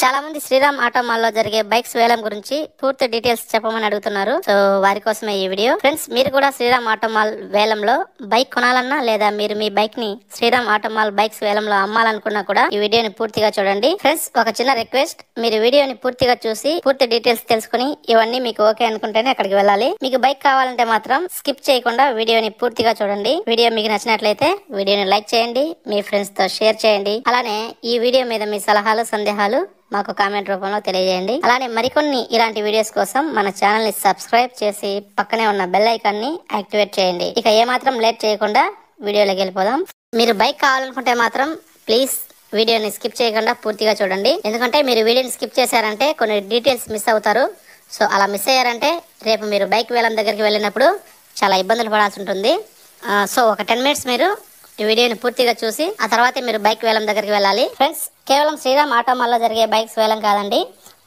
చాలా మంది Sriram auto mall లో జరిగే బైక్స్ వేలం గురించి పూర్తి డీటెయిల్స్ చెప్పమని అడుగుతున్నారు. సో వారి కోసమే ఈ వీడియో. ఫ్రెండ్స్, మీరు కూడా శ్రీరామ్ ఆటో మాల్ వేలంలో బైక్ కొనాలన్నా లేదా మీరు మీ బైక్ ని శ్రీరామ్ ఆటో మాల్ బైక్స్ వేలంలో అమ్మాలనుకున్నా కూడా ఈ వీడియోని పూర్తిగా చూడండి. ఫ్రెండ్స్, ఒక చిన్న రిక్వెస్ట్, మీరు వీడియోని పూర్తిగా చూసి పూర్తి డీటెయిల్స్ తెలుసుకుని ఇవన్నీ మీకు ఓకే అనుకుంటేనే అక్కడికి వెళ్ళాలి. మీకు బైక్ కావాలంటే మాత్రం స్కిప్ చేయకుండా వీడియోని పూర్తిగా చూడండి. వీడియో మీకు నచ్చినట్లయితే వీడియోని లైక్ చేయండి, మీ ఫ్రెండ్స్ తో షేర్ చేయండి. అలానే ఈ వీడియో మీద మీ సలహాలు సందేహాలు మాకు కామెంట్ రూపంలో తెలియజేయండి. అలానే మరికొన్ని ఇలాంటి వీడియోస్ కోసం మన ఛానల్ ని సబ్స్క్రైబ్ చేసి పక్కనే ఉన్న బెల్ ఐకాన్ ని యాక్టివేట్ చేయండి. ఇక ఏమాత్రం లేట్ చేయకుండా వీడియోలోకి వెళ్ళిపోదాం. మీరు బైక్ కావాలనుకుంటే మాత్రం ప్లీజ్ వీడియోని స్కిప్ చేయకుండా పూర్తిగా చూడండి. ఎందుకంటే మీరు వీడియోని స్కిప్ చేశారంటే కొన్ని డీటెయిల్స్ మిస్ అవుతారు. సో అలా మిస్ అయ్యారంటే రేపు మీరు బైక్ వేలం దగ్గరికి వెళ్ళినప్పుడు చాలా ఇబ్బందులు పడాల్సి ఉంటుంది. సో ఒక 10 మినిట్స్ మీరు ఈ వీడియోని పూర్తిగా చూసి ఆ తర్వాత మీరు బైక్ వేలం దగ్గరికి వెళ్ళాలి. ఫ్రెండ్స్, కేవలం శ్రీరామ్ ఆటో మాల్ లో జరిగే బైక్స్ వేలం కాదండి,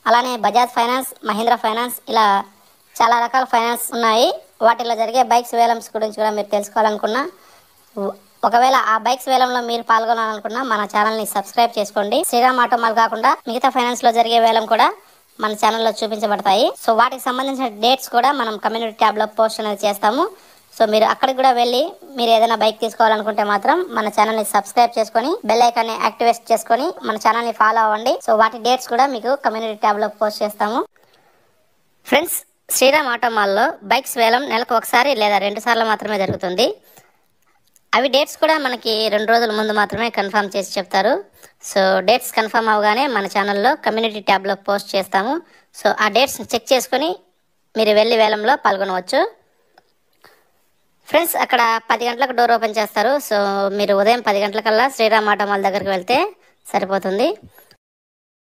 అలానే బజాజ్ ఫైనాన్స్, మహీంద్రా ఫైనాన్స్, ఇలా చాలా రకాల ఫైనాన్స్ ఉన్నాయి. వాటిలో జరిగే బైక్స్ వేలమ్స్ గురించి కూడా మీరు తెలుసుకోవాలనుకున్నా, ఒకవేళ ఆ బైక్స్ వేలంలో మీరు పాల్గొనాలనుకున్నా మన ఛానల్ ని సబ్స్క్రైబ్ చేసుకోండి. శ్రీరామ్ ఆటో మాల్ కాకుండా మిగతా ఫైనాన్స్ లో జరిగే వేలం కూడా మన ఛానల్లో చూపించబడతాయి. సో వాటికి సంబంధించిన డేట్స్ కూడా మనం కమ్యూనిటీ ట్యాబ్ లో పోస్ట్ అనేది చేస్తాము. సో మీరు అక్కడికి కూడా వెళ్ళి మీరు ఏదైనా బైక్ తీసుకోవాలనుకుంటే మాత్రం మన ఛానల్ ని సబ్స్క్రైబ్ చేసుకొని బెల్ ఐకాన్ ని యాక్టివేట్ చేసుకొని మన ఛానల్ ని ఫాలో అవ్వండి. సో వాటి డేట్స్ కూడా మీకు కమ్యూనిటీ ట్యాబ్ లో పోస్ట్ చేస్తాము. ఫ్రెండ్స్, శ్రీరామ్ ఆటో మాల్ లో బైక్స్ వేలం నెలకు ఒకసారి లేదా 2 సార్లు మాత్రమే జరుగుతుంది. అవి డేట్స్ కూడా మనకి 2 రోజుల ముందు మాత్రమే కన్ఫర్మ్ చేసి చెప్తారు. సో డేట్స్ కన్ఫర్మ్ అవగానే మన ఛానల్లో కమ్యూనిటీ ట్యాబ్ లో పోస్ట్ చేస్తాము. సో ఆ డేట్స్ చెక్ చేసుకొని మీరు వెళ్ళి వేలంలో పాల్గొనవచ్చు. ఫ్రెండ్స్, అక్కడ 10 గంటలకు డోర్ ఓపెన్ చేస్తారు. సో మీరు ఉదయం 10 గంటలకల్లా శ్రీరామ్ ఆటో మాల్ దగ్గరికి వెళ్తే సరిపోతుంది.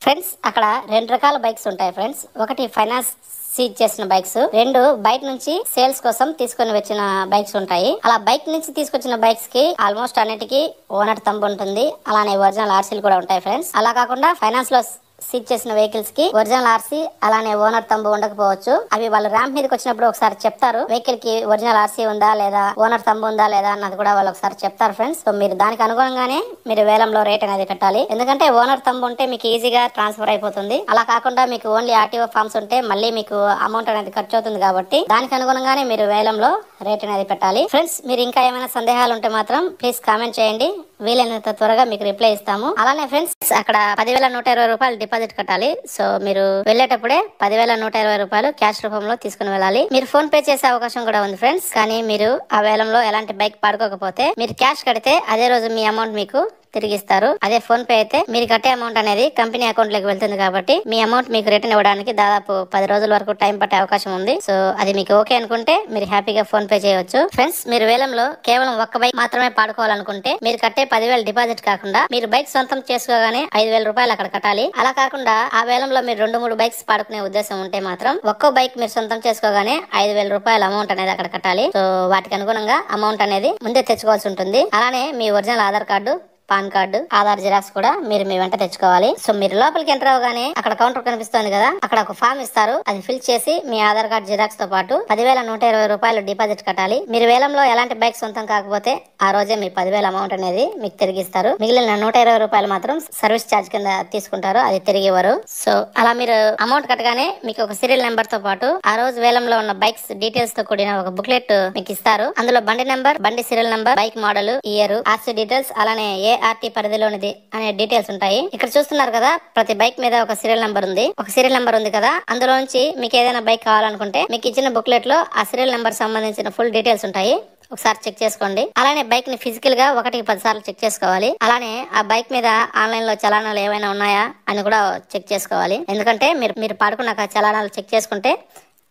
ఫ్రెండ్స్, అక్కడ 2 రకాల బైక్స్ ఉంటాయి. ఫ్రెండ్స్, ఒకటి ఫైనాన్స్ సీజ్ చేసిన బైక్స్, 2 బయట నుంచి సేల్స్ కోసం తీసుకొని వచ్చిన బైక్స్ ఉంటాయి. అలా బైక్ నుంచి తీసుకొచ్చిన బైక్స్ కి ఆల్మోస్ట్ అన్నిటికీ ఓనర్ తంబు ఉంటుంది, అలానే ఒరిజినల్ ఆర్సీలు కూడా ఉంటాయి. ఫ్రెండ్స్, అలా కాకుండా ఫైనాన్స్ లో సీజ్ చేసిన వెహికల్స్ కి ఒరిజినల్ ఆర్సీ అలానే ఓనర్ తంబు ఉండకపోవచ్చు. అవి వాళ్ళు ర్యాంప్ మీదకి వచ్చినప్పుడు ఒకసారి చెప్తారు, వెహికల్ కి ఒరిజినల్ ఆర్సీ ఉందా లేదా, ఓనర్ తంబు ఉందా లేదా అన్నది కూడా వాళ్ళు ఒకసారి చెప్తారు. ఫ్రెండ్స్, సో మీరు దానికి అనుగుణంగానే మీరు వేలంలో రేట్ అనేది పెట్టాలి. ఎందుకంటే ఓనర్ తంబు ఉంటే మీకు ఈజీగా ట్రాన్స్ఫర్ అయిపోతుంది. అలా కాకుండా మీకు ఓన్లీ ఆర్టీఓ ఫార్మ్స్ ఉంటే మళ్ళీ మీకు అమౌంట్ అనేది ఖర్చు అవుతుంది. కాబట్టి దానికి అనుగుణంగానే మీరు వేలంలో రేట్ అనేది పెట్టాలి. ఫ్రెండ్స్, మీరు ఇంకా ఏమైనా సందేహాలు ఉంటే మాత్రం ప్లీజ్ కామెంట్ చేయండి, వీలైనంత త్వరగా మీకు రిప్లై ఇస్తాము. అలానే ఫ్రెండ్స్, అక్కడ 10,120 రూపాయలు డిపాజిట్ కట్టాలి. సో మీరు వెళ్ళేటప్పుడే 10,120 రూపాయలు క్యాష్ రూపంలో తీసుకుని వెళ్ళాలి. మీరు ఫోన్ పే చేసే అవకాశం కూడా ఉంది. ఫ్రెండ్స్, కానీ మీరు ఆ వేలంలో ఎలాంటి బైక్ పాడుకోకపోతే మీరు క్యాష్ కడితే అదే రోజు మీ అమౌంట్ మీకు తిరిగిస్తారు. అదే ఫోన్ పే అయితే మీరు కట్టే అమౌంట్ అనేది కంపెనీ అకౌంట్ లోకి వెళ్తుంది. కాబట్టి మీ అమౌంట్ మీకు రిటర్న్ ఇవ్వడానికి దాదాపు 10 రోజుల వరకు టైం పట్టే అవకాశం ఉంది. సో అది మీకు ఓకే అనుకుంటే మీరు హ్యాపీగా ఫోన్ పే చేయవచ్చు. ఫ్రెండ్స్, మీరు వేలంలో కేవలం ఒక్క బైక్ మాత్రమే పాడుకోవాలనుకుంటే మీరు కట్టే 10,000 డిపాజిట్ కాకుండా మీరు బైక్ సొంతం చేసుకోగానే 5,000 రూపాయలు అక్కడ కట్టాలి. అలా కాకుండా ఆ వేలంలో మీరు 2-3 బైక్స్ పాడుకునే ఉద్దేశం ఉంటే మాత్రం ఒక్కో బైక్ మీరు సొంతం చేసుకోగానే 5,000 రూపాయల అమౌంట్ అనేది అక్కడ కట్టాలి. సో వాటికి అనుగుణంగా అమౌంట్ అనేది ముందే తెచ్చుకోవాల్సి ఉంటుంది. అలానే మీ original Aadhaar card, PAN card, Aadhaar xerox కూడా మీరు మీ వెంట తెచ్చుకోవాలి. సో మీరు లోపలికి ఎంటర్ అవగానే అక్కడ కౌంటర్ కనిపిస్తుంది కదా, అక్కడ ఒక ఫామ్ ఇస్తారు. అది ఫిల్ చేసి మీ ఆధార్ కార్డు జిరాక్స్ తో పాటు 10,120 రూపాయలు డిపాజిట్ కట్టాలి. మీరు వేలంలో ఎలాంటి బైక్ సొంతం కాకపోతే ఆ రోజే మీ 10,000 అమౌంట్ అనేది మీకు తిరిగిస్తారు. మిగిలిన 120 రూపాయలు మాత్రం సర్వీస్ ఛార్జ్ కింద తీసుకుంటారు, అది తిరిగి ఇవ్వరు. సో అలా మీరు అమౌంట్ కట్టగానే మీకు ఒక సీరియల్ నెంబర్ తో పాటు ఆ రోజు వేలంలో ఉన్న బైక్స్ డీటెయిల్స్ తో కూడిన ఒక బుక్లెట్ మీకు ఇస్తారు. అందులో బండి నెంబర్, బండి serial number, bike model, year, RC details, అలానే ఆర్టీ పరిధిలోనిది అనే డీటెయిల్స్ ఉంటాయి. ఇక్కడ చూస్తున్నారు కదా, ప్రతి బైక్ మీద ఒక సీరియల్ నెంబర్ ఉంది. ఒక సీరియల్ నెంబర్ ఉంది కదా, అందులోంచి మీకు ఏదైనా బైక్ కావాలనుకుంటే మీకు ఇచ్చిన బుక్లెట్ లో ఆ సీరియల్ నెంబర్ సంబంధించిన ఫుల్ డీటెయిల్స్ ఉంటాయి. ఒకసారి చెక్ చేసుకోండి. అలానే బైక్ ని ఫిజికల్ గా 1-10 సార్లు చెక్ చేసుకోవాలి. అలానే ఆ బైక్ మీద ఆన్లైన్ లో చలానాలు ఏమైనా ఉన్నాయా అని కూడా చెక్ చేసుకోవాలి. ఎందుకంటే మీరు పాడుకున్నాక చలానాలు చెక్ చేసుకుంటే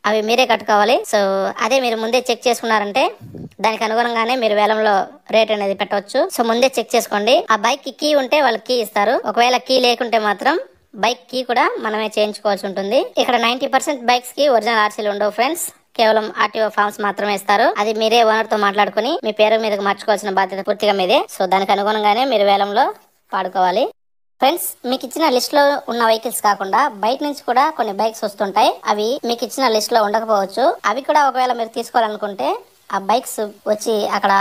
అవి మీరే కట్టుకోవాలి. సో అదే మీరు ముందే చెక్ చేసుకున్నారంటే దానికి అనుగుణంగానే మీరు వేలంలో రేట్ అనేది పెట్టవచ్చు. సో ముందే చెక్ చేసుకోండి. ఆ బైక్ కి కీ ఉంటే వాళ్ళు కీ ఇస్తారు. ఒకవేళ కీ లేకుంటే మాత్రం బైక్ కీ కూడా మనమే చేయించుకోవాల్సి ఉంటుంది. ఇక్కడ 90% బైక్స్ కి ఒరిజినల్ ఆర్సీలు ఉండవు. ఫ్రెండ్స్, కేవలం ఆర్టీఓ ఫార్మ్స్ మాత్రమే ఇస్తారు. అది మీరే ఓనర్ తో మాట్లాడుకుని మీ పేరు మీదకి మార్చుకోవాల్సిన బాధ్యత పూర్తిగా మీదే. సో దానికి అనుగుణంగానే మీరు వేలంలో పాడుకోవాలి. ఫ్రెండ్స్, మీకు ఇచ్చిన లిస్ట్ లో ఉన్న వెహికల్స్ కాకుండా బయట నుంచి కూడా కొన్ని బైక్స్ వస్తుంటాయి. అవి మీకు ఇచ్చిన లిస్ట్ లో ఉండకపోవచ్చు. అవి కూడా ఒకవేళ మీరు తీసుకోవాలనుకుంటే ఆ బైక్స్ వచ్చి అక్కడ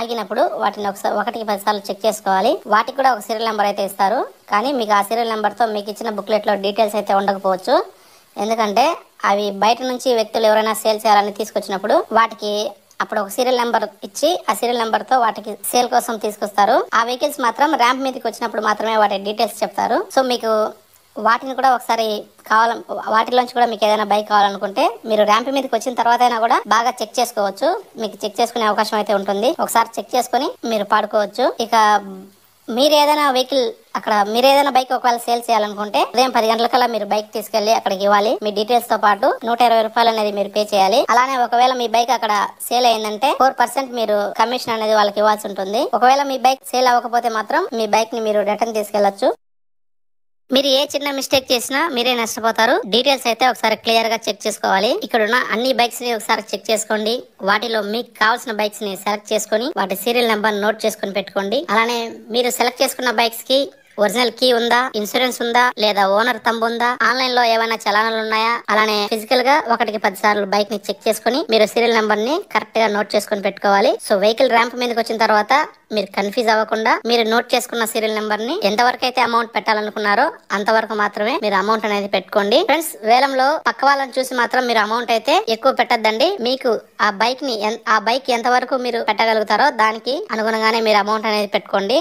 ఆగినప్పుడు వాటిని ఒకటికి 10 సార్లు చెక్ చేసుకోవాలి. వాటికి కూడా ఒక సీరియల్ నెంబర్ అయితే ఇస్తారు. కానీ మీకు ఆ సీరియల్ నెంబర్తో మీకు ఇచ్చిన బుక్లెట్లో డీటెయిల్స్ అయితే ఉండకపోవచ్చు. ఎందుకంటే అవి బయట నుంచి వ్యక్తులు ఎవరైనా సేల్ చేయాలని తీసుకొచ్చినప్పుడు వాటికి అప్పుడు ఒక సీరియల్ నెంబర్ ఇచ్చి ఆ సీరియల్ నెంబర్ తో వాటికి సేల్ కోసం తీసుకొస్తారు. ఆ వెహికల్స్ మాత్రం ర్యాంప్ మీదకి వచ్చినప్పుడు మాత్రమే వాటి డీటెయిల్స్ చెప్తారు. సో మీకు వాటిని కూడా ఒకసారి వాటిలోంచి కూడా మీకు ఏదైనా బైక్ కావాలనుకుంటే మీరు ర్యాంప్ మీదకి వచ్చిన తర్వాత అయినా కూడా బాగా చెక్ చేసుకోవచ్చు. మీకు చెక్ చేసుకునే అవకాశం అయితే ఉంటుంది. ఒకసారి చెక్ చేసుకుని మీరు పాడుకోవచ్చు. ఇక మీరు ఏదైనా బైక్ ఒకవేళ సేల్ చేయాలనుకుంటే ఉదయం 10 గంటలకల్లా మీరు బైక్ తీసుకెళ్లి అక్కడికి ఇవ్వాలి. మీ డీటెయిల్స్ తో పాటు 120 రూపాయలు అనేది మీరు పే చేయాలి. అలానే ఒకవేళ మీ బైక్ అక్కడ సేల్ అయిందంటే 4% మీరు కమిషన్ అనేది వాళ్ళకి ఇవ్వాల్సి ఉంటుంది. ఒకవేళ మీ బైక్ సేల్ అవ్వకపోతే మాత్రం మీ బైక్ ని మీరు రిటర్న్ తీసుకెళ్లొచ్చు. మీరు ఏ చిన్న మిస్టేక్ చేసినా మీరే నష్టపోతారు. డీటెయిల్స్ అయితే ఒకసారి క్లియర్ గా చెక్ చేసుకోవాలి. ఇక్కడ ఉన్న అన్ని బైక్స్ ని ఒకసారి చెక్ చేసుకోండి. వాటిలో మీకు కావాల్సిన బైక్స్ ని సెలెక్ట్ చేసుకుని వాటి సీరియల్ నెంబర్ నోట్ చేసుకుని పెట్టుకోండి. అలానే మీరు సెలెక్ట్ చేసుకున్న బైక్స్ కి ఒరిజినల్ కీ ఉందా, ఇన్సూరెన్స్ ఉందా, లేదా ఓనర్ తంబు ఉందా, ఆన్లైన్ లో ఏమైనా చలానాలు ఉన్నాయా, అలానే ఫిజికల్ గా ఒకటికి 10 సార్లు బైక్ ని చెక్ చేసుకుని మీరు సీరియల్ నెంబర్ ని కరెక్ట్ గా నోట్ చేసుకుని పెట్టుకోవాలి. సో వెహికల్ ర్యాంప్ మీదకి వచ్చిన తర్వాత మీరు కన్ఫ్యూజ్ అవ్వకుండా మీరు నోట్ చేసుకున్న సీరియల్ నెంబర్ ని ఎంతవరకు అయితే అమౌంట్ పెట్టాలనుకున్నారో అంతవరకు మాత్రమే మీరు అమౌంట్ అనేది పెట్టుకోండి. ఫ్రెండ్స్, వేలంలో పక్క వాళ్ళని చూసి మాత్రం మీరు అమౌంట్ అయితే ఎక్కువ పెట్టద్దండి. మీకు ఆ బైక్ ఎంత వరకు మీరు పెట్టగలుగుతారో దానికి అనుగుణంగానే మీరు అమౌంట్ అనేది పెట్టుకోండి.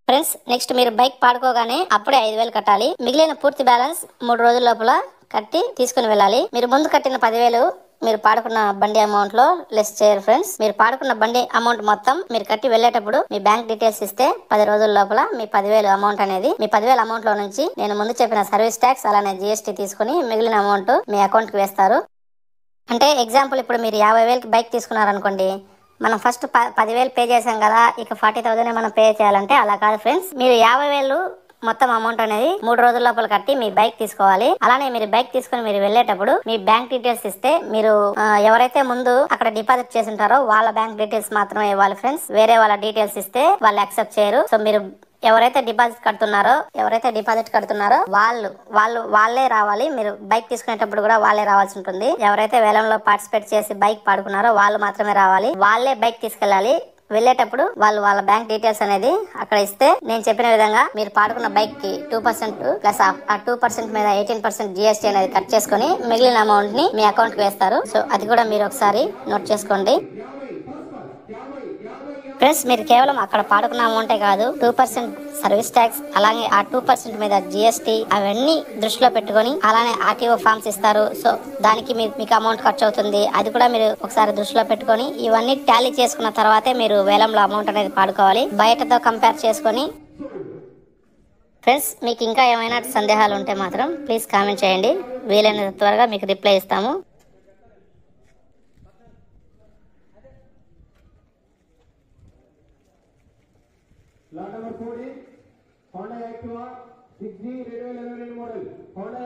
ఫ్రెండ్స్, నెక్స్ట్ మీరు బైక్ పాడుకోగానే అప్పుడే 5,000 కట్టాలి. మిగిలిన పూర్తి బ్యాలెన్స్ 3 రోజుల లోపల కట్టి తీసుకుని వెళ్ళాలి. మీరు ముందు కట్టిన 10,000 మీరు పాడుకున్న బండి అమౌంట్ లో లెస్ చేయరు ఫ్రెండ్స్. మీరు పాడుకున్న బండి అమౌంట్ మొత్తం మీరు కట్టి వెళ్ళేటప్పుడు మీ బ్యాంక్ డీటెయిల్స్ ఇస్తే 10 రోజుల లోపల మీ 10,000 అమౌంట్ అనేది మీ 10,000 అమౌంట్ లో నుంచి నేను ముందు చెప్పిన సర్వీస్ ట్యాక్స్ అలానే GST తీసుకుని మిగిలిన అమౌంట్ మీ అకౌంట్ కి వేస్తారు. అంటే ఎగ్జాంపుల్, ఇప్పుడు మీరు 50,000కి బైక్ తీసుకున్నారనుకోండి, మనం ఫస్ట్ 10,000 పే చేసాం కదా, ఇక 40,000 మనం పే చేయాలంటే అలా కాదు ఫ్రెండ్స్. మీరు 50,000 మొత్తం అమౌంట్ అనేది 3 రోజుల లోపల కట్టి మీ బైక్ తీసుకోవాలి. అలానే మీరు బైక్ తీసుకుని మీరు వెళ్ళేటప్పుడు మీ బ్యాంక్ డీటెయిల్స్ ఇస్తే మీరు ఎవరైతే ముందు అక్కడ డిపాజిట్ చేసి ఉంటారో వాళ్ళ బ్యాంక్ డీటెయిల్స్ మాత్రమే ఇవ్వాలి ఫ్రెండ్స్. వేరే వాళ్ళ డీటెయిల్స్ ఇస్తే వాళ్ళు యాక్సెప్ట్ చేయరు. సో మీరు ఎవరైతే డిపాజిట్ కడుతున్నారో వాళ్ళే రావాలి. మీరు బైక్ తీసుకునేటప్పుడు కూడా వాళ్ళే రావాల్సి ఉంటుంది. ఎవరైతే వేలంలో పార్టిసిపేట్ చేసి బైక్ పాడుకున్నారో వాళ్ళు మాత్రమే రావాలి. వాళ్ళే బైక్ తీసుకెళ్ళాలి. వెళ్ళేటప్పుడు వాళ్ళ బ్యాంక్ డీటెయిల్స్ అనేది అక్కడ ఇస్తే నేను చెప్పిన విధంగా మీరు పాడుకున్న బైక్ కి 2% ప్లస్ ఆ 2% మీద 18% GST అనేది కట్ చేసుకుని మిగిలిన అమౌంట్ ని మీ అకౌంట్ కి వేస్తారు. సో అది కూడా మీరు ఒకసారి నోట్ చేసుకోండి. ఫ్రెండ్స్, మీరు కేవలం అక్కడ పాడుకున్న అమౌంటే కాదు, 2% సర్వీస్ ట్యాక్స్, అలాగే ఆ 2% మీద GST అవన్నీ దృష్టిలో పెట్టుకొని అలానే RTO ఫార్మ్స్ ఇస్తారు. సో దానికి మీకు అమౌంట్ ఖర్చు అవుతుంది. అది కూడా మీరు ఒకసారి దృష్టిలో పెట్టుకొని ఇవన్నీ టాలీ చేసుకున్న తర్వాతే మీరు వేలంలో అమౌంట్ అనేది పాడుకోవాలి. బయటతో కంపేర్ చేసుకొని. ఫ్రెండ్స్, మీకు ఇంకా ఏమైనా సందేహాలు ఉంటే మాత్రం ప్లీజ్ కామెంట్ చేయండి. వీలైనంత త్వరగా మీకు రిప్లై ఇస్తాము. Lot number 4 is Honda Activa 6G 2022 model. Honda